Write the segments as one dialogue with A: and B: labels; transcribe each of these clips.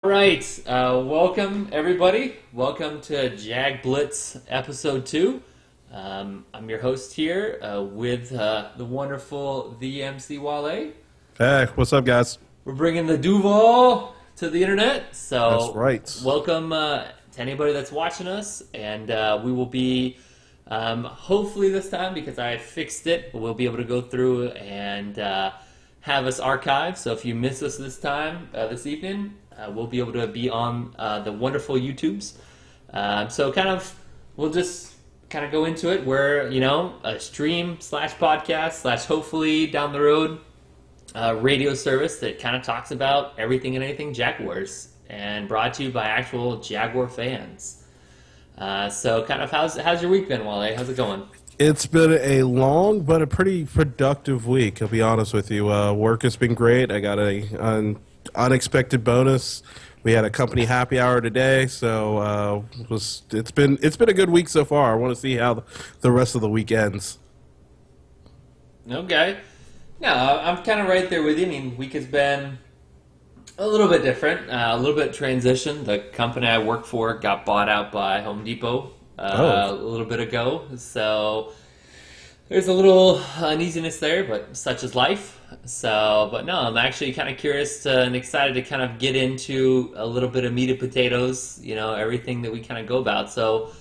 A: All right, welcome everybody. Welcome to Jag Blitz episode 2. I'm your host here with the wonderful VMC Wale.
B: Hey, what's up, guys?
A: We're bringing the Duval to the internet, so
B: That's right.
A: welcome to anybody that's watching us, and we will be hopefully this time, because I fixed it, we'll be able to go through and have us archived. So if you miss us this time, this evening, we'll be able to be on the wonderful YouTubes. So we'll just kind of go into it. We're, a stream slash podcast slash hopefully down the road radio service that kind of talks about everything and anything Jaguars, and brought to you by actual Jaguar fans. So kind of how's your week been, Wale? How's it going?
B: It's been a long but a pretty productive week, I'll be honest with you. Work has been great. I got an unexpected bonus. We had a company happy hour today, so it's been a good week so far. I want to see how the rest of the week ends.
A: Okay. No, I'm kind of right there with you. I mean, week has been a little bit different, a little bit transition. The company I work for got bought out by Home Depot a little bit ago, so there's a little uneasiness there, but such is life. So, but no, I'm actually kind of curious and excited to kind of get into a little bit of meat and potatoes, everything that we kind of go about. So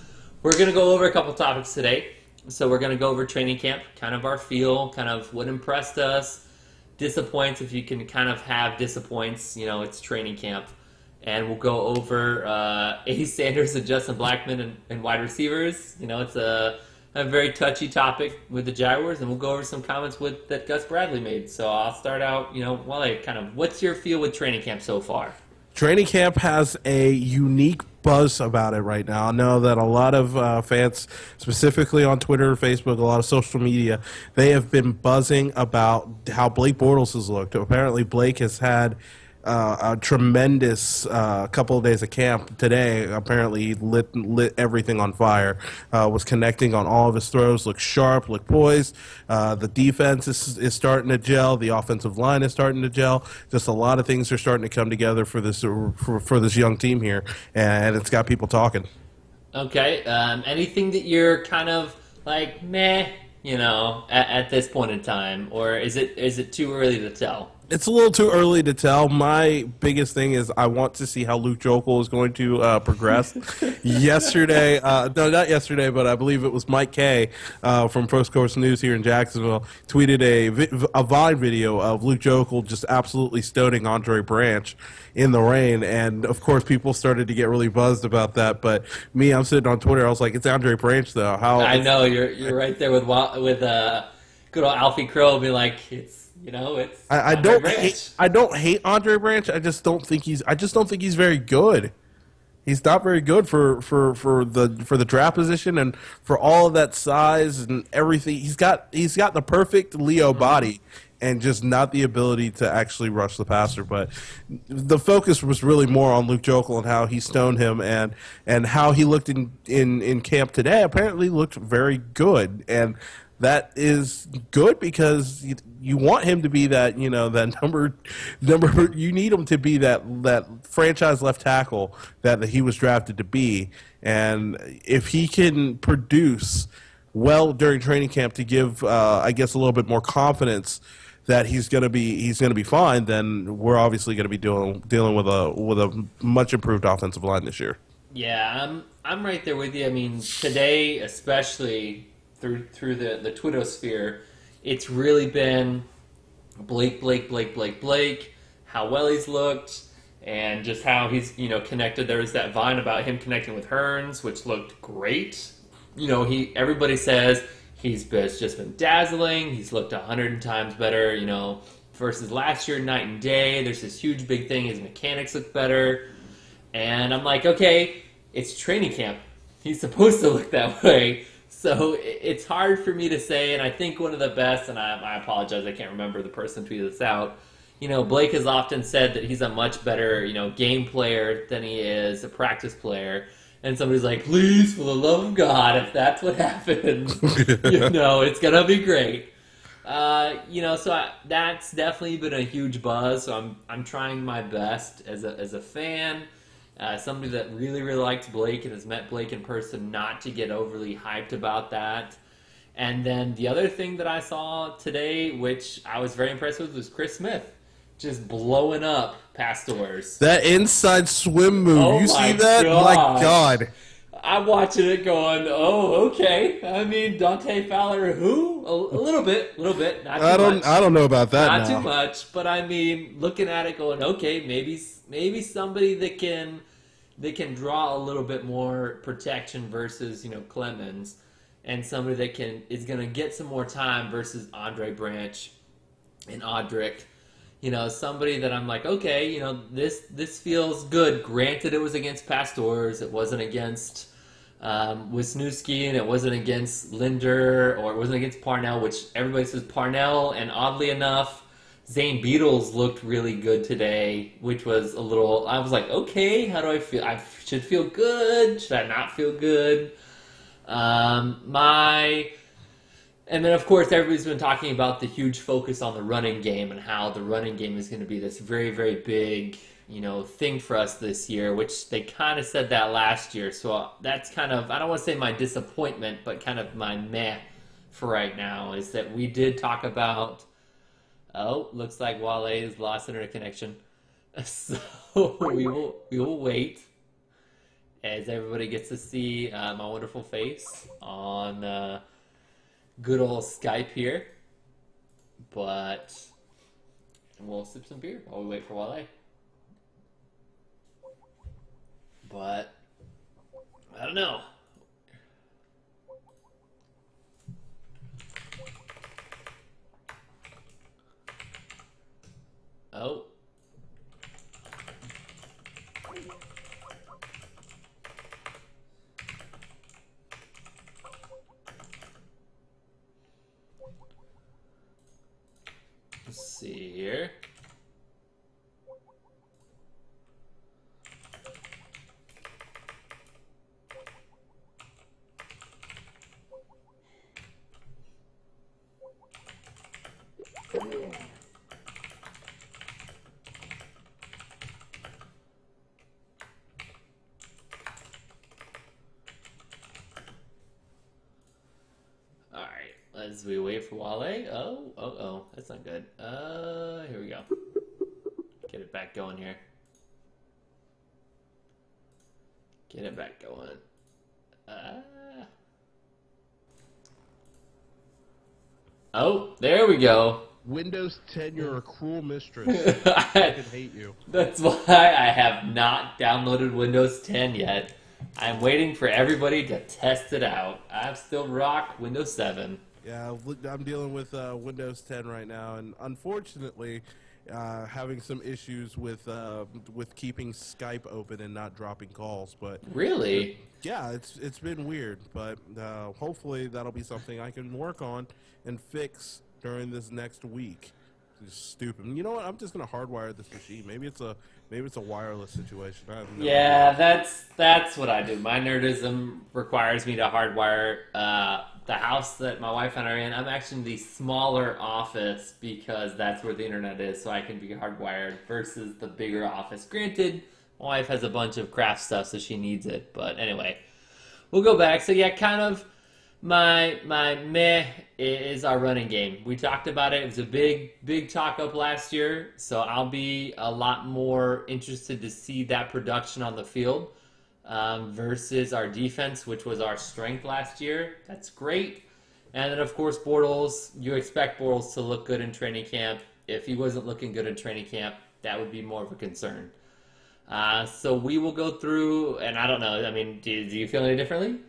A: we're going to go over a couple topics today. So we're going to go over training camp, kind of our feel, kind of what impressed us, disappoints, if you can kind of have disappoints, it's training camp. And we'll go over Ace Sanders and Justin Blackmon and wide receivers. It's a very touchy topic with the Jaguars, and we'll go over some comments that Gus Bradley made. So I'll start out, what's your feel with training camp so far?
B: Training camp has a unique buzz about it right now. I know that a lot of fans, specifically on Twitter, Facebook, a lot of social media, they have been buzzing about how Blake Bortles has looked. Apparently, Blake has had a tremendous couple of days of camp. Today, apparently, he lit everything on fire. Was connecting on all of his throws, looked sharp, looked poised. The defense is starting to gel. The offensive line is starting to gel. Just a lot of things are starting to come together for this young team here, and it's got people talking.
A: Okay. Anything that you're kind of like, meh, at this point in time, or is it too early to tell?
B: It's a little too early to tell. My biggest thing is I want to see how Luke Joeckel is going to progress. Yesterday, no, not yesterday, but I believe it was Mike Kay from First Course News here in Jacksonville tweeted a Vine video of Luke Joeckel just absolutely stoning Andre Branch in the rain, and of course people started to get really buzzed about that. But me, I'm sitting on Twitter, I was like, it's Andre Branch though. How?
A: I know you're right there with good old Alfie Crow being like, it's. It's
B: I don't hate Andre Branch. I just don't think he's very good. He's not very good for the draft position and for all of that size and everything. He's got the perfect Leo body and just not the ability to actually rush the passer. But the focus was really more on Luke Joeckel and how he stoned him and how he looked in camp today. Apparently looked very good, and that is good because you want him to be that, that number. You need him to be that franchise left tackle that he was drafted to be. And if he can produce well during training camp to give, I guess, a little bit more confidence that he's going to be fine, then we're obviously going to be dealing with a much improved offensive line this year.
A: Yeah, I'm right there with you. I mean, today especially, through the Twitter sphere, it's really been Blake, how well he's looked, and just how he's, connected. There was that Vine about him connecting with Hearns, which looked great. Everybody says he's just been dazzling. He's looked 100 times better, versus last year, night and day. There's this huge big thing. His mechanics look better. And I'm like, okay, it's training camp. He's supposed to look that way. So it's hard for me to say, and I think one of the best, and I apologize, I can't remember the person who tweeted this out, Blake has often said that he's a much better, game player than he is a practice player. And somebody's like, please, for the love of God, if that's what happens, it's going to be great. That's definitely been a huge buzz. So I'm trying my best as a fan, somebody that really really likes Blake and has met Blake in person, not to get overly hyped about that. And then the other thing that I saw today, which I was very impressed with, was Chris Smith just blowing up Pastors.
B: That inside swim move,
A: Oh
B: you
A: my
B: see that?
A: gosh.
B: My God.
A: I'm watching it going, oh, okay. I mean, Dante Fowler, who? A little bit, not too much.
B: I don't know about that
A: Not
B: now.
A: too much, but I mean, looking at it going, okay, maybe somebody that can draw a little bit more protection versus, Clemons, and somebody that is going to get some more time versus Andre Branch and Audric. Somebody that I'm like, okay, this feels good. Granted, it was against Pastors. It wasn't against Wisniewski, and it wasn't against Linder, or it wasn't against Parnell, which everybody says Parnell, and oddly enough, Zane Beadles looked really good today, which was a little, I was like, okay, how do I feel? I should feel good. Should I not feel good? And then, of course, everybody's been talking about the huge focus on the running game and how the running game is going to be this very, very big, thing for us this year, which they kind of said that last year. So that's kind of, I don't want to say my disappointment, but kind of my meh for right now is that we did talk about, looks like Wale has lost internet connection. So we will wait as everybody gets to see my wonderful face on good old Skype here, but we'll sip some beer while we wait for Wale. But I don't know. Oh. Let's see here. As we wait for Wale. Oh, that's not good. Here we go. Get it back going here. Get it back going. Oh, there we go.
B: Windows 10, you're a cruel mistress. I fucking hate you.
A: That's why I have not downloaded Windows 10 yet. I'm waiting for everybody to test it out. I still rock Windows 7.
B: Yeah, I'm dealing with Windows 10 right now, and unfortunately, having some issues with keeping Skype open and not dropping calls. But
A: really,
B: yeah, it's been weird. But hopefully, that'll be something I can work on and fix during this next week. It's stupid. You know what? I'm just gonna hardwire this machine. Maybe it's a wireless situation. I have no idea.
A: That's what I do. My nerdism requires me to hardwire the house that my wife and I are in. I'm actually in the smaller office because that's where the internet is, so I can be hardwired versus the bigger office. Granted, my wife has a bunch of craft stuff, so she needs it. But anyway, we'll go back. So yeah, kind of my meh is our running game. We talked about it. It was a big talk up last year, so I'll be a lot more interested to see that production on the field versus our defense, which was our strength last year. That's great. And then, of course, Bortles. You expect Bortles to look good in training camp. If he wasn't looking good in training camp, that would be more of a concern. So we will go through, and I don't know. I mean, do you feel any differently?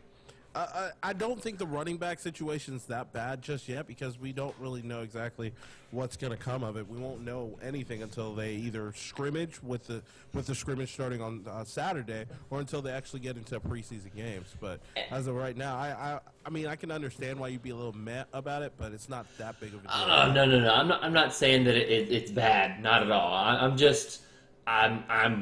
B: I don't think the running back situation's that bad just yet because we don't really know exactly what's going to come of it. We won't know anything until they either scrimmage with the scrimmage starting on Saturday, or until they actually get into preseason games. But as of right now, I mean, I can understand why you'd be a little meh about it, but it's not that big of a deal.
A: No. I'm not saying that it's bad. Not at all. I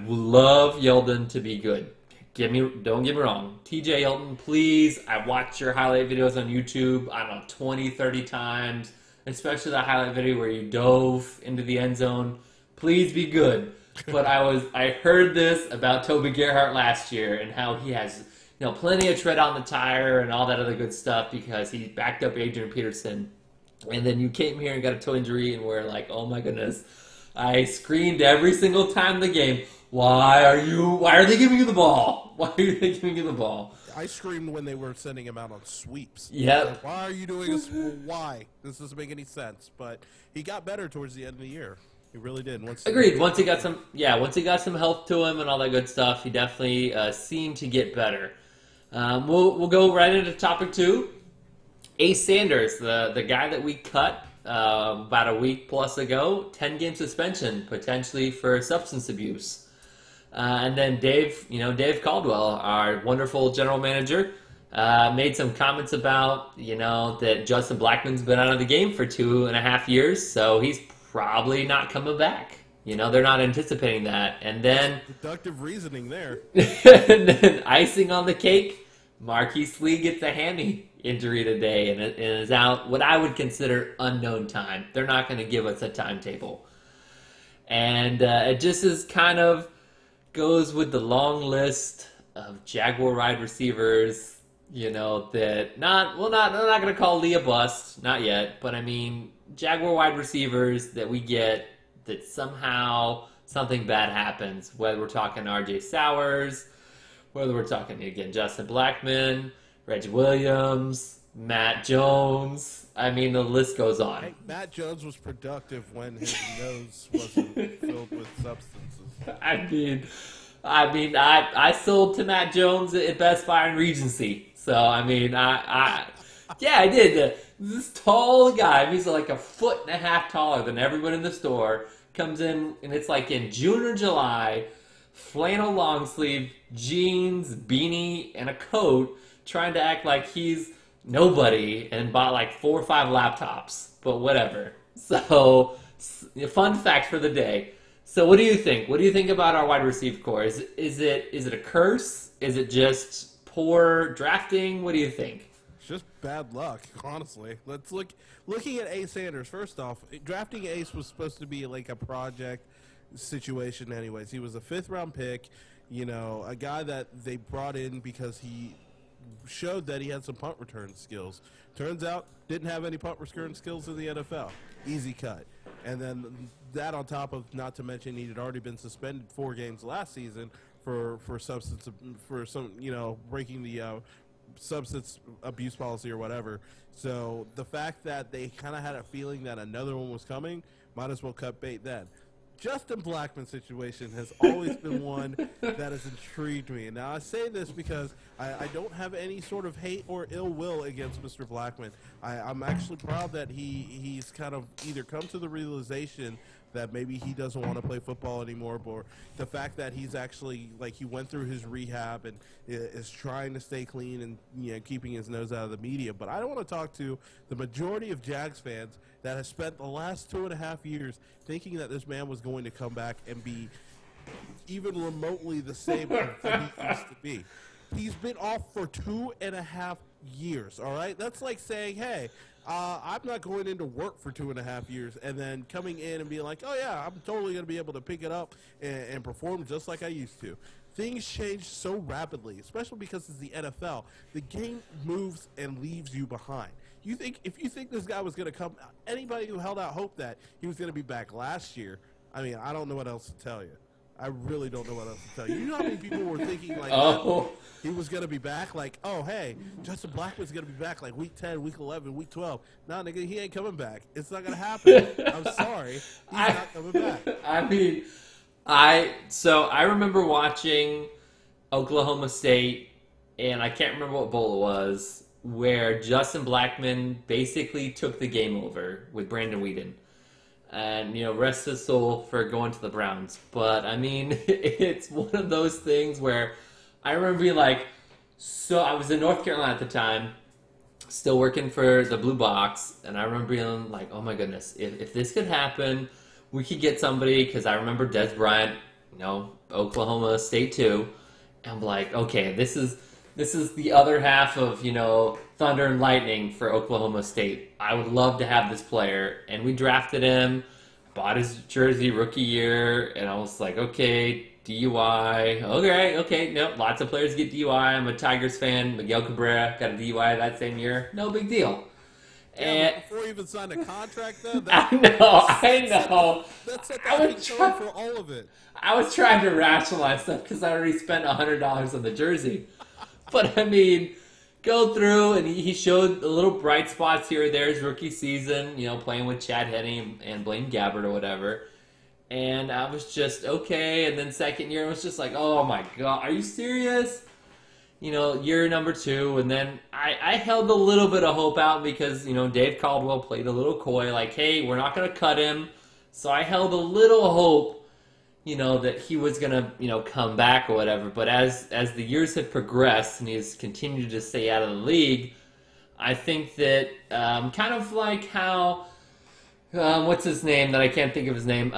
A: love Yeldon to be good. Don't get me wrong. TJ Hilton, please. I watch your highlight videos on YouTube, I don't know, 20, 30 times. especially the highlight video where you dove into the end zone. Please be good. But I heard this about Toby Gerhart last year and how he has plenty of tread on the tire and all that other good stuff because he backed up Adrian Peterson. And then you came here and got a toe injury and we're like, oh my goodness. I screamed every single time in the game, why are they giving you the ball? Why are they giving you the ball?
B: I screamed when they were sending him out on sweeps.
A: Yeah.
B: Like, why are you doing this? Why? This doesn't make any sense. But he got better towards the end of the year. He really did.
A: Agreed. Once he got some health to him and all that good stuff, he definitely seemed to get better. We'll go right into topic 2. Ace Sanders, the guy that we cut about a week plus ago, 10-game suspension potentially for substance abuse. And then Dave Caldwell, our wonderful general manager, made some comments about that Justin Blackmon's been out of the game for 2.5 years, so he's probably not coming back. They're not anticipating that. And then
B: deductive reasoning there.
A: And then icing on the cake, Marqise Lee gets a hammy injury today and is out what I would consider unknown time. They're not going to give us a timetable. And it just is kind of goes with the long list of Jaguar wide receivers, that I'm not going to call Lee a bust, not yet, but I mean, Jaguar wide receivers that we get that somehow something bad happens, whether we're talking RJ Sowers, whether we're talking, again, Justin Blackmon, Reggie Williams, Matt Jones. I mean, the list goes on.
B: Hey, Matt Jones was productive when his nose wasn't filled with substances.
A: I sold to Matt Jones at Best Buy and Regency. So, I did. This tall guy, he's like 1.5 feet taller than everyone in the store, comes in, and it's like in June or July, flannel long sleeve, jeans, beanie, and a coat, trying to act like he's nobody and bought like 4 or 5 laptops. But whatever. So, fun fact for the day. So what do you think? What do you think about our wide receiver core? Is it a curse? Is it just poor drafting? What do you think?
B: It's just bad luck, honestly. Let's looking at Ace Sanders. First off, drafting Ace was supposed to be like a project situation anyways. He was a 5th-round pick, a guy that they brought in because he showed that he had some punt return skills. Turns out, didn't have any punt return skills in the NFL. Easy cut. And then that on top of, not to mention, he had already been suspended 4 games last season for breaking the substance abuse policy or whatever. So the fact that they kind of had a feeling that another one was coming, might as well cut bait then. Justin Blackmon's situation has always been one that has intrigued me. And now I say this because I don't have any sort of hate or ill will against Mr. Blackmon. I'm actually proud that he's kind of either come to the realization that maybe he doesn't want to play football anymore, or the fact that he's actually, he went through his rehab and is trying to stay clean and, keeping his nose out of the media. But I don't want to talk to the majority of Jags fans that has spent the last 2.5 years thinking that this man was going to come back and be even remotely the same that he used to be. He's been off for 2.5 years, all right? That's like saying, hey, I'm not going into work for 2.5 years and then coming in and being like, oh, yeah, I'm totally going to be able to pick it up and perform just like I used to. Things change so rapidly, especially because it's the NFL. The game moves and leaves you behind. If you think this guy was going to come, anybody who held out hope that he was going to be back last year, I don't know what else to tell you. I really don't know what else to tell you. You know how many people were thinking he was going to be back? Like, oh, hey, Justin Blackmon's going to be back like week 10, week 11, week 12. Nah, nigga, he ain't coming back. It's not going to happen. I'm sorry. He's not coming back.
A: I remember watching Oklahoma State, and I can't remember what bowl it was, where Justin Blackmon basically took the game over with Brandon Weeden. And, rest his soul for going to the Browns. But, it's one of those things where I remember being like, so I was in North Carolina at the time, still working for the Blue Box, and I remember being like, oh my goodness, if this could happen, we could get somebody, because I remember Des Bryant, Oklahoma State too, and I'm like, okay, this is the other half of, thunder and lightning for Oklahoma State. I would love to have this player. And we drafted him, bought his jersey rookie year, and I was like, okay, DUI. Okay, nope, lots of players get DUI. I'm a Tigers fan. Miguel Cabrera got a DUI that same year. No big deal.
B: Yeah,
A: and
B: before he even signed a contract, though.
A: I know.
B: That's set the tone for all of it.
A: I was trying to rationalize stuff because I already spent $100 on the jersey. But, I mean, go through, and he showed a little bright spots here or there his rookie season, playing with Chad Henne and Blaine Gabbert or whatever. And I was just, okay. And then second year, I was just like, oh, my God, are you serious? Year number 2, and then I held a little bit of hope out because, Dave Caldwell played a little coy, like, hey, we're not going to cut him. So I held a little hope, that he was going to, come back or whatever. But as the years have progressed and he's continued to stay out of the league, I think that kind of like how, what's his name that I can't think of his name,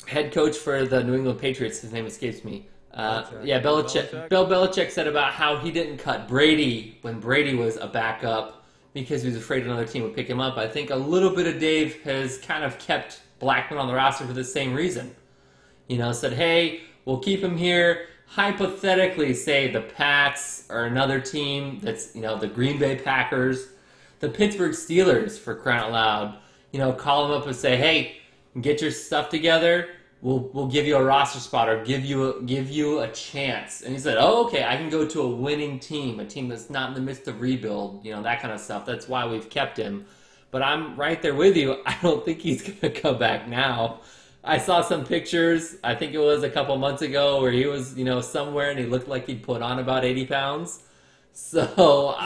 A: head coach for the New England Patriots, his name escapes me. Belichick. Bill Belichick said about how he didn't cut Brady when Brady was a backup because he was afraid another team would pick him up. I think a little bit of Dave has kind of kept Blackmon on the roster for the same reason. Said, hey, we'll keep him here. Hypothetically, say the Pats or another team that's, the Green Bay Packers, the Pittsburgh Steelers, for crying out loud, call him up and say, hey, get your stuff together. We'll give you a roster spot or give you a chance. And he said, oh, okay, I can go to a winning team, a team that's not in the midst of rebuild, that kind of stuff. That's why we've kept him. But I'm right there with you. I don't think he's going to come back now. I saw some pictures, I think it was a couple months ago, where he was, somewhere and he looked like he'd put on about 80 pounds. So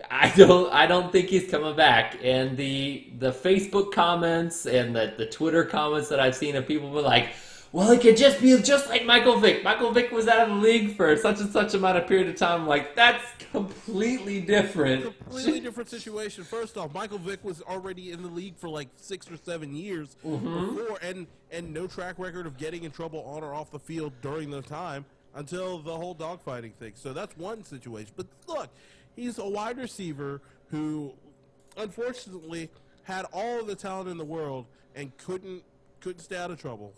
A: I don't think he's coming back. And the Facebook comments and the Twitter comments that I've seen of people were like, well, it could just be just like Michael Vick. Michael Vick was out of the league for such and such amount of period of time. I'm like, that's completely different.
B: Completely different situation. First off, Michael Vick was already in the league for like 6 or 7 years before, and no track record of getting in trouble on or off the field during the time until the whole dogfighting thing. So that's one situation. But look, he's a wide receiver who, unfortunately, had all of the talent in the world and couldn't stay out of trouble.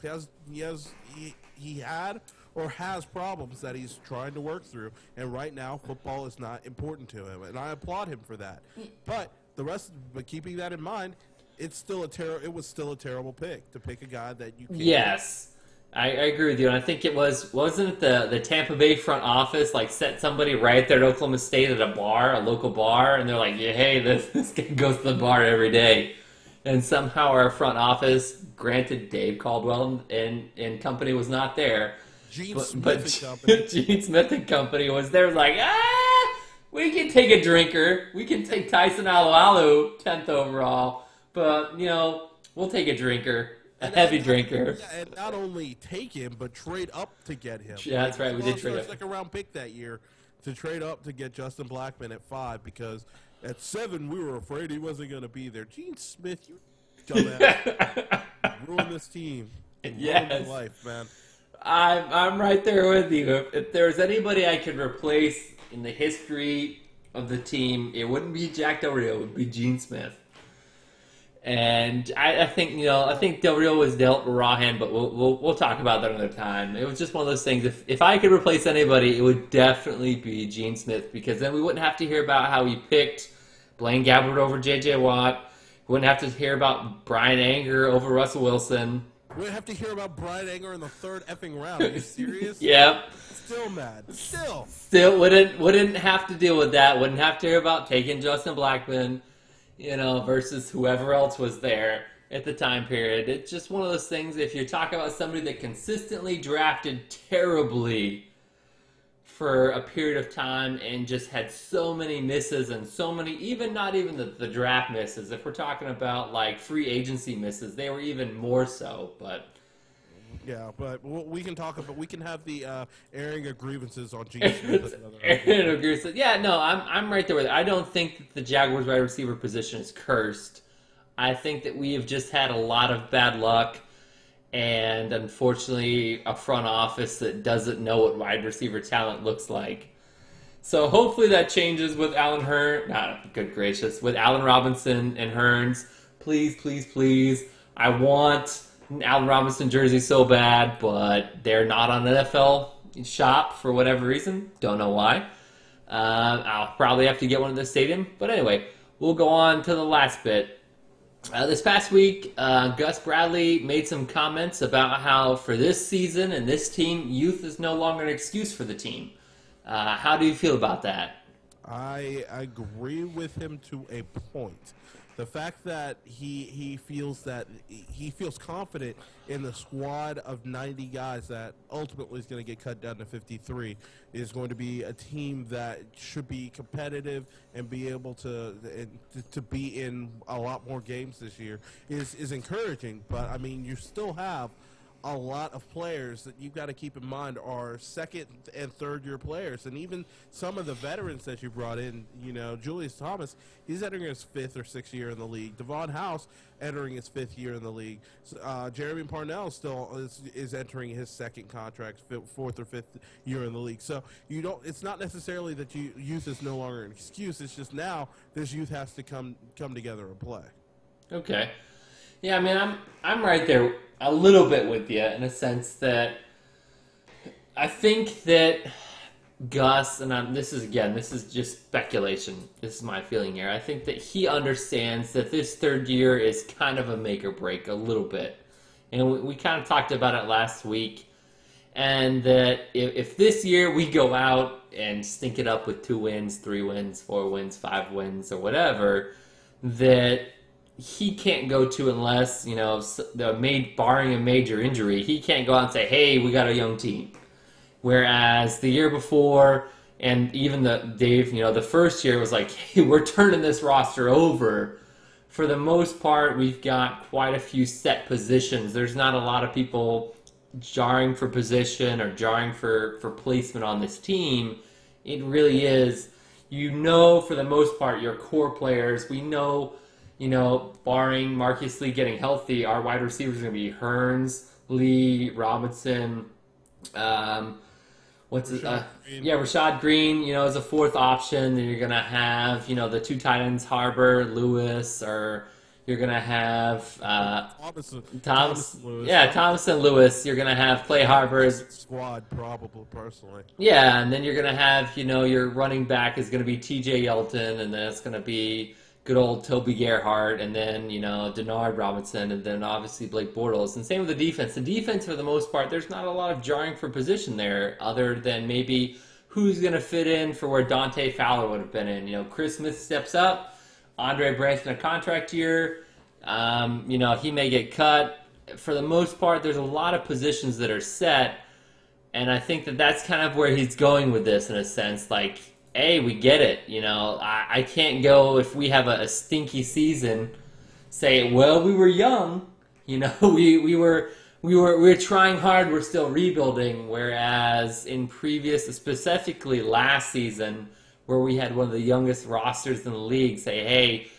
B: He had or has problems that he's trying to work through, and right now football is not important to him, and I applaud him for that. But keeping that in mind, it was still a terrible pick to pick a guy that you can't.
A: Yes. I agree with you, and I think wasn't it the Tampa Bay front office set somebody right there at Oklahoma State at a local bar, and they're like, yeah, hey, this guy goes to the bar every day. And somehow our front office, granted Dave Caldwell and company was not there,
B: Gene Smith
A: and company was there like, we can take a drinker. We can take Tyson Alualu, 10th overall, but, we'll take a drinker. A heavy drinker.
B: Yeah, and not only take him, but trade up to get him.
A: Yeah, that's right. We did trade up.
B: Second round pick that year to trade up to get Justin Blackmon at 5 because at 7 we were afraid he wasn't going to be there. Gene Smith, you dumbass, ruined this team.
A: Yes.
B: Ruined your life, man.
A: I'm right there with you. If there was anybody I could replace in the history of the team, it wouldn't be Jack Del Rio. It would be Gene Smith. And I think Del Rio was dealt a raw hand, but we'll talk about that another time. It was just one of those things. If I could replace anybody, it would definitely be Gene Smith, because then we wouldn't have to hear about how he picked Blaine Gabbert over J.J. Watt. We wouldn't have to hear about Brian Anger over Russell Wilson.
B: We wouldn't have to hear about Brian Anger in the 3rd effing round. Are you serious?
A: Yep.
B: Still mad. Still
A: wouldn't have to deal with that. Wouldn't have to hear about taking Justin Blackmon, versus whoever else was there at the time period. It's just one of those things, if you're talking about somebody that consistently drafted terribly for a period of time and just had so many misses and so many, not even the draft misses. If we're talking about free agency misses, they were even more so, but...
B: Yeah, but we can talk about. We can have the airing of grievances on Gene Smith.
A: Yeah, no, I'm right there with it. I don't think that the Jaguars wide receiver position is cursed. I think that we have just had a lot of bad luck, and unfortunately, a front office that doesn't know what wide receiver talent looks like. So hopefully that changes with Allen good gracious, with Allen Robinson and Hearns. Please, please, please. I want an Allen Robinson jersey so bad, but they're not on NFL shop for whatever reason. Don't know why. I'll probably have to get one at the stadium. But anyway, we'll go on to the last bit. This past week, Gus Bradley made some comments about how for this season and this team, youth is no longer an excuse for the team. How do you feel about that?
B: I agree with him to a point. The fact that he feels confident in the squad of 90 guys that ultimately is going to get cut down to 53 is going to be a team that should be competitive and be able to be in a lot more games this year is encouraging. But I mean, you still have a lot of players that you've got to keep in mind are second and third year players, and even some of the veterans that you brought in, Julius Thomas, he's entering his fifth or sixth year in the league. Devon House entering his fifth year in the league. Jeremy Parnell still is entering his second contract, fourth or fifth year in the league. So it's not necessarily that youth is no longer an excuse. It's just now this youth has to come together and play.
A: Okay. Yeah, I mean, I'm right there a little bit with you in a sense that I think that Gus, and this is just speculation. This is my feeling here. I think that he understands that this third year is kind of a make or break a little bit. And we kind of talked about it last week. And that if this year we go out and stink it up with 2 wins, 3 wins, 4 wins, 5 wins, or whatever, that he can't go to unless, barring a major injury, he can't go out and say, hey, we got a young team. Whereas the year before, and even the first year was like, hey, we're turning this roster over. For the most part, we've got quite a few set positions. There's not a lot of people jarring for position or jarring for placement on this team. It really is, for the most part, your core players. We know, barring Marqise Lee getting healthy, our wide receivers are going to be Hearns, Lee, Robinson, Rashad Green, as a fourth option. Then you're going to have, the 2 tight ends, Harbor, Lewis, or you're going to have Thomas Lewis. Yeah, Thomas and Lewis. You're going to have Clay Harbor's
B: squad, probably, personally.
A: Yeah, and then you're going to have, your running back is going to be TJ Yeldon, and then it's going to be good old Toby Gerhart, and then, Denard Robinson, and then obviously Blake Bortles. And same with the defense. The defense, for the most part, there's not a lot of jarring for position there, other than maybe who's going to fit in for where Dante Fowler would have been in. Chris Smith steps up, Andre Branson a contract year, he may get cut. For the most part, there's a lot of positions that are set, and I think that that's kind of where he's going with this in a sense, like, hey, we get it. I can't go if we have a stinky season, say, well, we were young, we were trying hard, we're still rebuilding. Whereas in previous, specifically last season, where we had one of the youngest rosters in the league, say,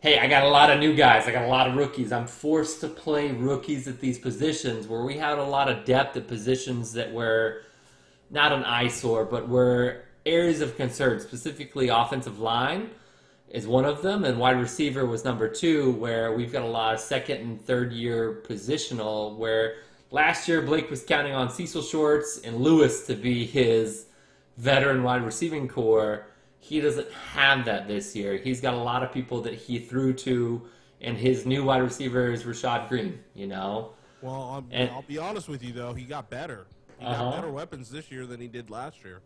A: hey, I got a lot of new guys, I got a lot of rookies. I'm forced to play rookies at these positions, where we had a lot of depth at positions that were not an eyesore, but were areas of concern, specifically offensive line is one of them, and wide receiver was number 2, where we've got a lot of second and third year positional, where last year Blake was counting on Cecil Shorts and Lewis to be his veteran wide receiving core. He doesn't have that this year. He's got a lot of people that he threw to, and his new wide receiver is Rashad Green,
B: Well, I'll be honest with you, though. He got better. He got better weapons this year than he did last year.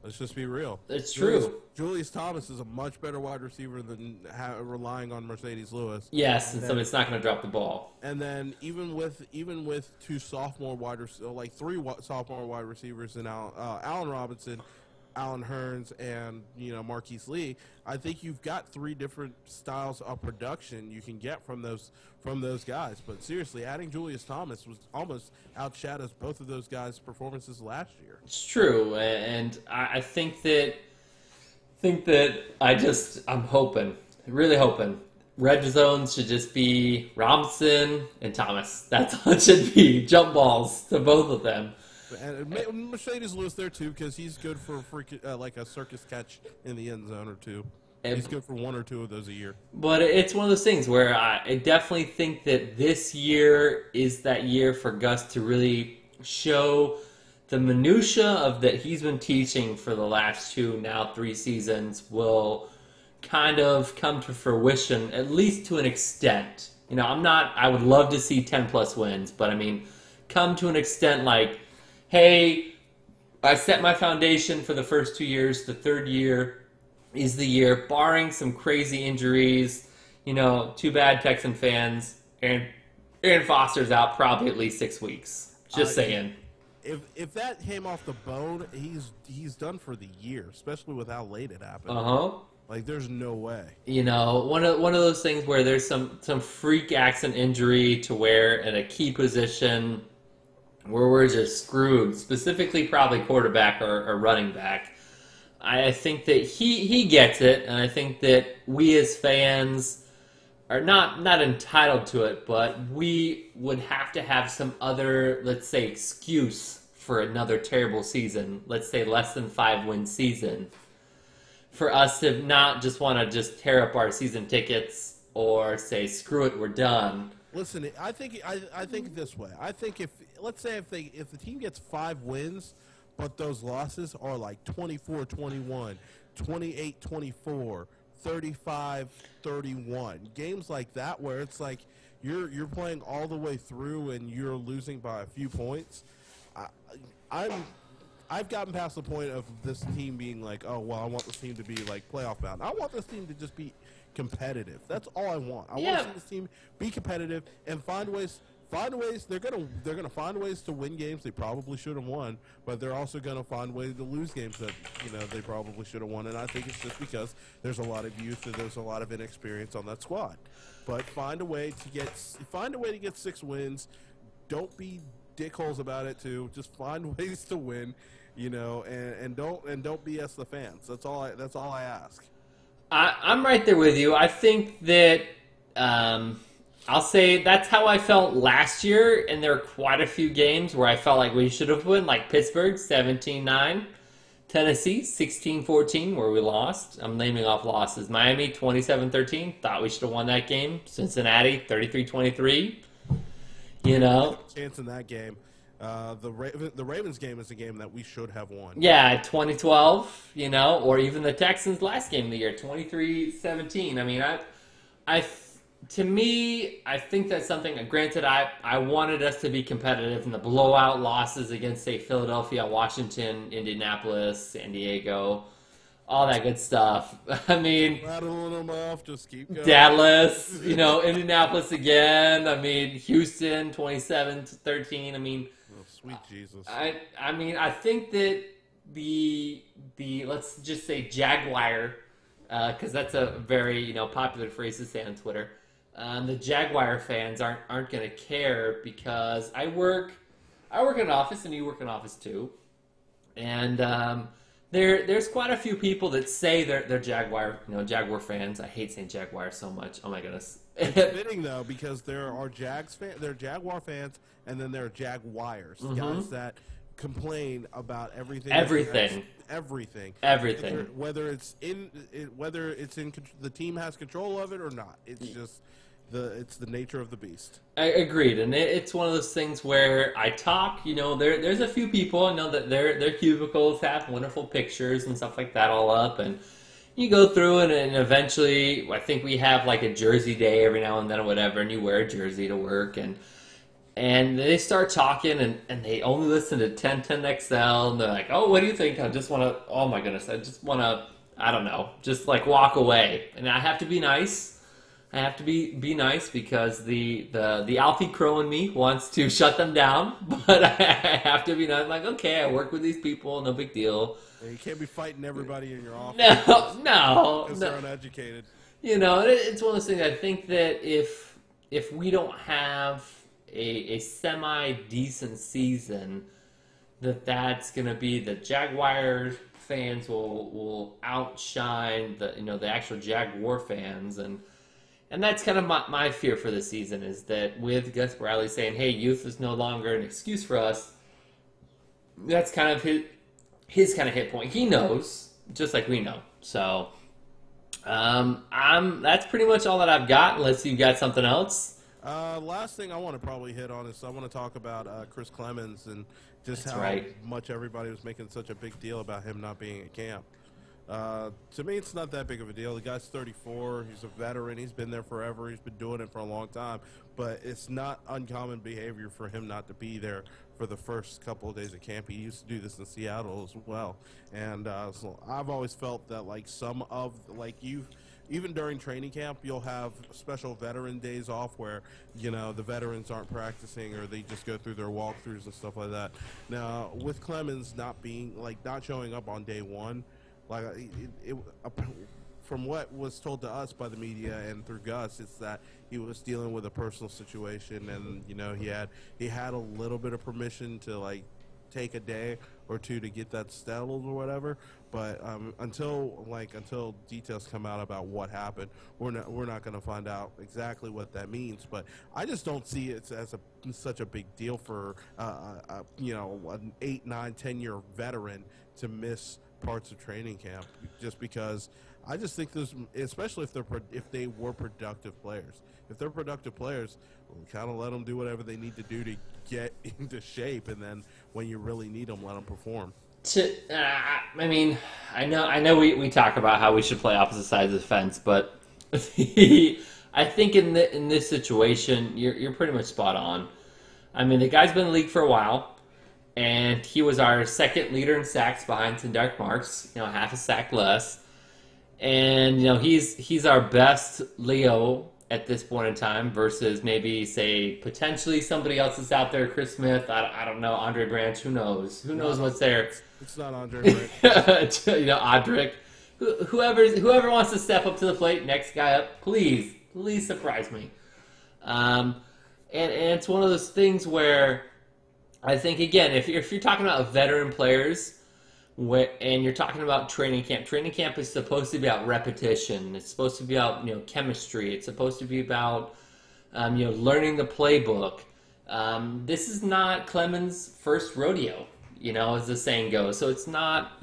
B: Let's just be real.
A: It's true.
B: Julius Thomas is a much better wide receiver than relying on Mercedes Lewis.
A: Yes, and so it's not going to drop the ball.
B: And then even with 2 sophomore wide receivers, like 3 sophomore wide receivers in Allen Robinson, Allen Hearns, and Marqise Lee, I think you've got 3 different styles of production you can get from those guys. But seriously, adding Julius Thomas was almost outshadows both of those guys' performances last year.
A: It's true, and I think that I'm hoping, really hoping, red zone should just be Robinson and Thomas. That's all it should be. Jump balls to both of them.
B: And Mercedes Lewis there too, because he's good for like a circus catch in the end zone or two. He's good for one or two of those a year.
A: But it's one of those things where I definitely think that this year is that year for Gus to really show the minutia of that he's been teaching for the last 2, now 3 seasons will kind of come to fruition, at least to an extent. You know, I would love to see 10 plus wins, but I mean, come to an extent like, hey, I set my foundation for the first 2 years, the third year is the year, barring some crazy injuries. You know, too bad, Texan fans. Aaron Foster's out probably at least 6 weeks. Just saying.
B: If that came off the bone, he's done for the year, especially with how late it happened. Like, there's no way.
A: You know, one of those things where there's some freak accident injury to where at a key position where we're just screwed, specifically probably quarterback or running back. I think that he gets it, and I think that we as fans are not entitled to it, but we would have to have some other, let's say, excuse for another terrible season, let's say less than 5-win season, for us to not just want to just tear up our season tickets or say, screw it, we're done.
B: Listen, I think this way. I think if the team gets 5 wins, but those losses are like 24-21, 28-24, 35-31. Games like that where it's like you're playing all the way through and you're losing by a few points. I've gotten past the point of this team being like, oh, well, I want this team to be like playoff bound. I want this team to just be competitive. That's all I want. I want to see this team be competitive and find ways. They're gonna find ways to win games they probably should have won, but they're also gonna find ways to lose games that they probably should have won. And I think it's just because there's a lot of youth and there's a lot of inexperience on that squad. But find a way to get 6 wins. Don't be dickholes about it too. Just find ways to win, and don't BS the fans. That's all I ask.
A: I'm right there with you. I think that. I'll say that's how I felt last year, and there were quite a few games where I felt like we should have won, like Pittsburgh 17-9, Tennessee 16-14, where we lost. I'm naming off losses. Miami 27-13, thought we should have won that game. Cincinnati 33-23.
B: Chance in that game. The Ravens game is a game that we should have won.
A: Yeah, 2012, or even the Texans last game of the year, 23-17. I mean, to me, I think that's something, granted, I wanted us to be competitive in the blowout losses against, say, Philadelphia, Washington, Indianapolis, San Diego, all that good stuff. I mean,
B: rattling them off, just keep going.
A: Dallas, Indianapolis again. I mean, Houston, 27-13. I mean,
B: oh, sweet Jesus.
A: I mean, I think that the let's just say Jaguar, because that's a very popular phrase to say on Twitter. The Jaguar fans aren't going to care because I work in an office and you work in an office too, and there's quite a few people that say they're Jaguar fans. I hate saying Jaguar so much. Oh my goodness.
B: It's fitting though because there are there are Jaguar fans and then there are Jaguars, guys that complain about everything. Everything. Whether it's in the team has control of it or not. It's just. It's the nature of the beast.
A: I agreed, and it's one of those things where I talk. There's a few people I know that their cubicles have wonderful pictures and stuff like that all up, and you go through it, and eventually, I think we have like a jersey day every now and then or whatever, and you wear a jersey to work, and they start talking, and they only listen to 1010 XL, and they're like, "Oh, what do you think?" I just want to. Oh my goodness, I just want to. I don't know, just like walk away, and I have to be nice. I have to be nice because the Alfie Crow in me wants to shut them down, but I have to be nice. I'm like, okay, I work with these people, no big deal.
B: Yeah, you can't be fighting everybody in your office.
A: No.
B: Because they're uneducated.
A: It's one of those things. I think that if we don't have a semi-decent season, that's going to be the Jaguars fans will outshine the actual Jaguar fans, and that's kind of my fear for this season is that with Gus Bradley saying, hey, youth is no longer an excuse for us, that's kind of his kind of hit point. He knows, just like we know. So, that's pretty much all that I've got. Unless you got something else.
B: Last thing I want to probably hit on is I want to talk about Chris Clemons and just
A: That's
B: how
A: right.
B: much everybody was making such a big deal about him not being at camp. To me, it's not that big of a deal. The guy's 34. He's a veteran. He's been there forever. He's been doing it for a long time. But it's not uncommon behavior for him not to be there for the first couple of days of camp. He used to do this in Seattle as well. And so I've always felt that, like, even during training camp, you'll have special veteran days off where, the veterans aren't practicing or they just go through their walkthroughs and stuff like that. Now, with Clemons not showing up on day one, from what was told to us by the media and through Gus, it's that he was dealing with a personal situation, and he had a little bit of permission to take a day or two to get that settled or whatever. But until details come out about what happened, we're not going to find out exactly what that means. But I just don't see it as such a big deal for an 8, 9, 10-year veteran to miss parts of training camp, just because I just think there's, especially if they were productive players. If they're productive players, kind of let them do whatever they need to do to get into shape, and then when you really need them, let them perform.
A: I mean, I know we talk about how we should play opposite sides of the fence, but I think in this situation, you're pretty much spot on. I mean, the guy's been in the league for a while, and he was our second leader in sacks behind Dark Marks, half a sack less. And, he's our best Leo at this point in time versus maybe, say, potentially somebody else that's out there, Chris Smith, I don't know, Andre Branch, who knows? Who knows what's there?
B: It's not Andre Branch.
A: Audric. Whoever wants to step up to the plate, next guy up, please surprise me. And it's one of those things where I think, again, if you're talking about veteran players, and you're talking about training camp is supposed to be about repetition. It's supposed to be about chemistry. It's supposed to be about learning the playbook. This is not Clemons' first rodeo, as the saying goes. So it's not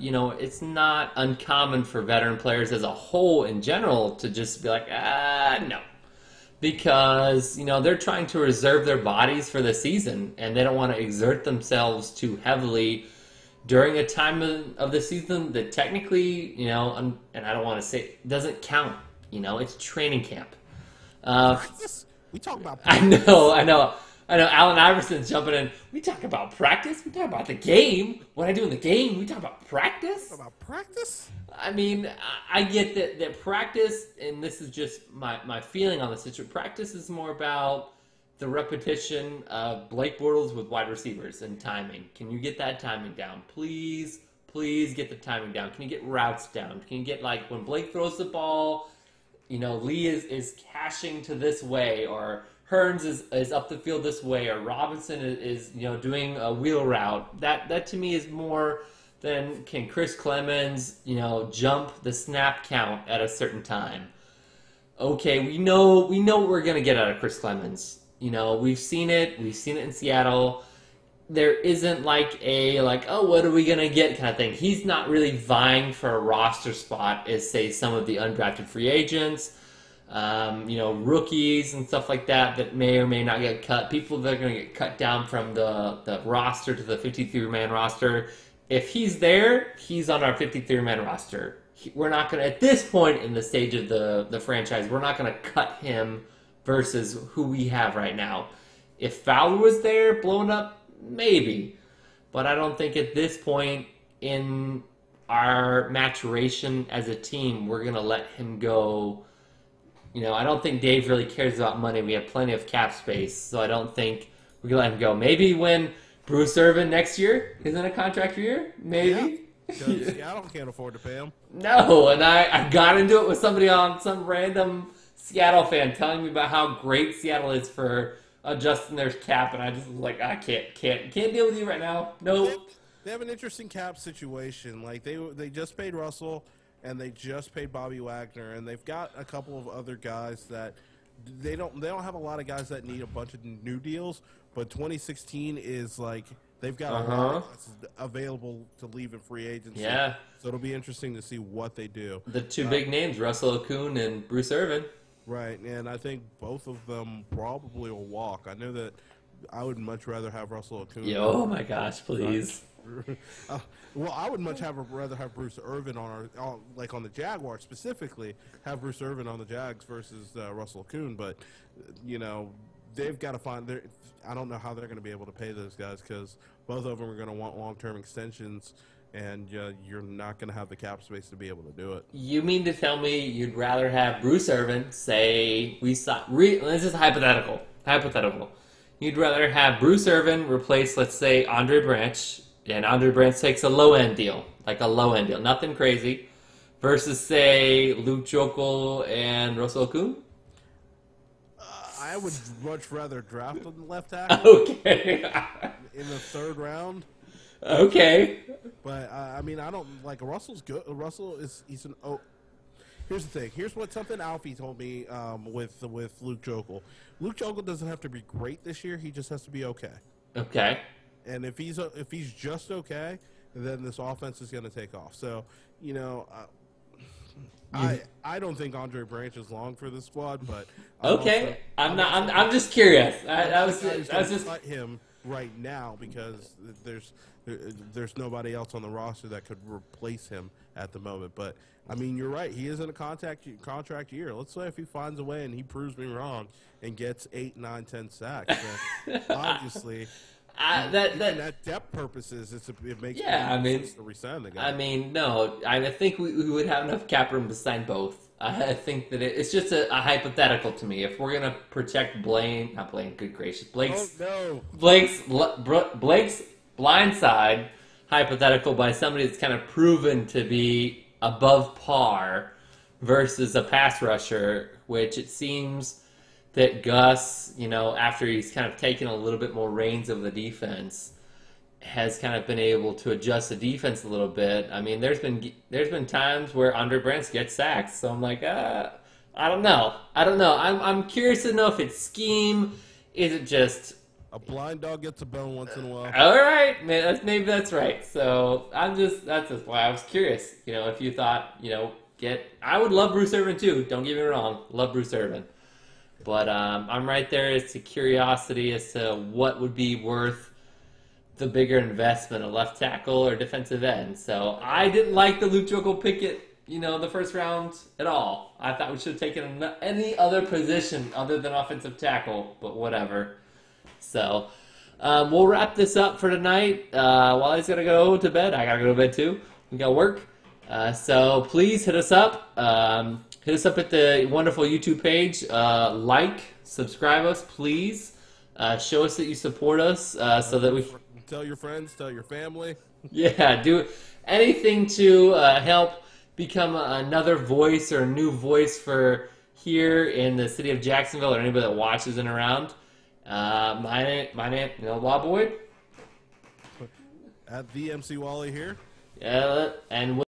A: uncommon for veteran players as a whole in general to just be like, no. Because, they're trying to reserve their bodies for the season, and they don't want to exert themselves too heavily during a time of the season that technically, and I don't want to say, doesn't count. It's training camp.
B: We talk about
A: practice. I know. Allen Iverson's jumping in. We talk about practice. We talk about the game. What I do in the game. We talk about practice.
B: Talk about practice?
A: I mean, I get that practice, and this is just my feeling on the situation. Practice is more about the repetition of Blake Bortles with wide receivers and timing. Can you get that timing down? Please get the timing down. Can you get routes down? Can you get, when Blake throws the ball, Lee is cashing to this way, or Hearns is up the field this way, or Robinson is doing a wheel route. That to me is more than can Chris Clemons, jump the snap count at a certain time. Okay, we know what we're gonna get out of Chris Clemons. We've seen it in Seattle. There isn't oh, what are we going to get kind of thing. He's not really vying for a roster spot as, say, some of the undrafted free agents, rookies and stuff like that may or may not get cut. People that are going to get cut down from the roster to the 53-man roster. If he's there, he's on our 53-man roster. We're not going to, at this point in the stage of the franchise, we're not going to cut him versus who we have right now. If Fowler was there, blown up, maybe. But I don't think at this point in our maturation as a team, we're going to let him go. I don't think Dave really cares about money. We have plenty of cap space, so I don't think we're going to let him go. Maybe when Bruce Irvin next year is in a contract year, maybe.
B: Yeah, Seattle can't afford to pay him.
A: No, and I got into it with somebody on some random Seattle fan telling me about how great Seattle is for adjusting their cap, and I just was like, I can't deal with you right now. Nope.
B: They have an interesting cap situation. They just paid Russell, and they just paid Bobby Wagner, and they've got a couple of other guys that they don't have a lot of guys that need a bunch of new deals. But 2016 is They've got a lot of guys available to leave in free agency.
A: Yeah.
B: So it'll be interesting to see what they do.
A: The two big names, Russell Okung and Bruce Irvin.
B: Right, and I think both of them probably will walk. I know that I would much rather have Russell Okung.
A: Oh my gosh, please.
B: Well, I would rather have Bruce Irvin on the Jaguars specifically, have Bruce Irvin on the Jags versus Russell Okung. But they've got to find. I don't know how they're going to be able to pay those guys because both of them are going to want long-term extensions, and you're not going to have the cap space to be able to do it.
A: You mean to tell me you'd rather have Bruce Irvin say this is hypothetical. You'd rather have Bruce Irvin replace, let's say, Andre Branch, and Andre Branch takes a low-end deal, nothing crazy, versus, say, Luke Jokel and Russell Okung?
B: I would much rather draft on the left tackle.
A: Okay.
B: In the third round.
A: Okay.
B: But, I don't, Russell's good. He's an... Here's the thing. Here's something Alfie told me with Luke Jokel. Luke Jokel doesn't have to be great this year. He just has to be okay.
A: Okay.
B: And if he's just okay, then this offense is going to take off. So, I don't think Andre Branch is long for this squad, but
A: okay. I'm just curious. I was just
B: cut him right now because there's nobody else on the roster that could replace him at the moment. But you're right. He is in a contract year. Let's say if he finds a way and he proves me wrong and gets 8, 9, 10 sacks, then obviously. That depth purposes, it makes sense to resign the guy.
A: No, I think we would have enough cap room to sign both. I think that it's just a hypothetical to me. If we're gonna protect Blake's blind side, hypothetical by somebody that's kind of proven to be above par versus a pass rusher, which it seems that Gus, after he's kind of taken a little bit more reins of the defense, has kind of been able to adjust the defense a little bit. There's been times where Andre Branch gets sacked, so I'm like, I don't know. I'm curious to know if it's scheme. Is it just
B: a blind dog gets a bone once in a while?
A: All right, man. Maybe that's right. So that's just why I was curious. If you thought, I would love Bruce Irvin too. Don't get me wrong, love Bruce Irvin. But I'm right there as to curiosity as to what would be worth the bigger investment, a left tackle or defensive end. So I didn't like the Luke Jokel pick at the first round at all. I thought we should have taken any other position other than offensive tackle, but whatever. So we'll wrap this up for tonight. While he's gonna go to bed, I gotta go to bed too. We got work. So please hit us up. Hit us up at the wonderful YouTube page. Subscribe us, please. Show us that you support us so that we...
B: Tell your friends, tell your family.
A: Yeah, do anything to help become another voice or a new voice for here in the city of Jacksonville or anybody that watches and around. My name, Law Boyd.
B: At the MC Wally here.
A: Yeah, and